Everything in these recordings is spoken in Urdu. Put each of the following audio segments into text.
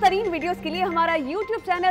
ترین ویڈیوز کے لیے ہمارا YouTube چینل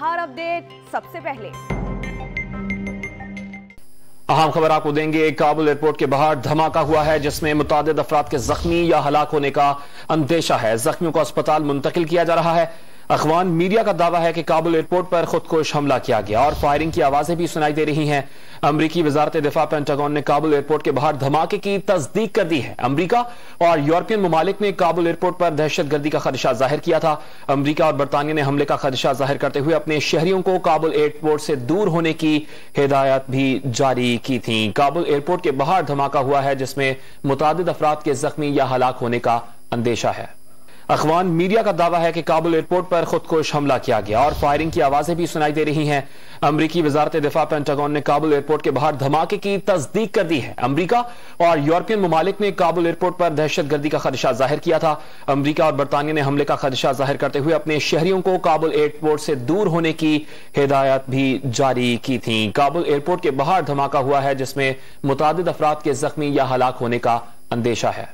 ہر اپڈیٹ سب سے پہلے۔ اہم خبر آپ کو دیں گے۔ کابل ایئرپورٹ کے باہر دھماکہ ہوا ہے جس میں متعدد افراد کے زخمی یا ہلاک ہونے کا اندیشہ ہے۔ زخمیوں کو اسپتال منتقل کیا جا رہا ہے۔ اخوان میڈیا کا دعویٰ ہے کہ کابل ایئرپورٹ پر خودکش حملہ کیا گیا اور فائرنگ کی آوازیں بھی سنائی دے رہی ہیں۔ امریکی وزارت دفاع پینٹاگون نے کابل ایئرپورٹ کے باہر دھماکے کی تصدیق کر دی ہے۔ امریکہ اور یورپین ممالک نے کابل ایئرپورٹ پر دہشت گردی کا خدشہ ظاہر کیا تھا۔ امریکہ اور برطانیہ نے حملے کا خدشہ ظاہر کرتے ہوئے اپنے شہریوں کو کابل ایئرپورٹ سے دور ہونے کی ہدایت بھی جاری کی تھی۔ کابل ایئرپورٹ کے باہر دھماکہ ہوا ہے جس میں متعدد افراد کے زخمی یا ہلاک ہونے کا اندیشہ ہے۔ اخوان میڈیا کا دعویٰ ہے کہ کابل ایئرپورٹ پر خودکش حملہ کیا گیا اور فائرنگ کی آوازیں بھی سنائی دے رہی ہیں۔ امریکی وزارت دفاع پینٹاگون نے کابل ایئرپورٹ کے باہر دھماکے کی تصدیق کر دی ہے۔ امریکہ اور یورپین ممالک نے کابل ایئرپورٹ پر دہشت گردی کا خدشہ ظاہر کیا تھا۔ امریکہ اور برطانیہ نے حملے کا خدشہ ظاہر کرتے ہوئے اپنے شہریوں کو کابل ایئرپورٹ سے دور ہونے کی ہدایت بھی جاری کی تھی۔ کابل ایئرپورٹ کے باہر دھماکہ ہوا ہے جس میں متعدد افراد کے زخمی یا ہلاک ہونے کا اندیشہ ہے۔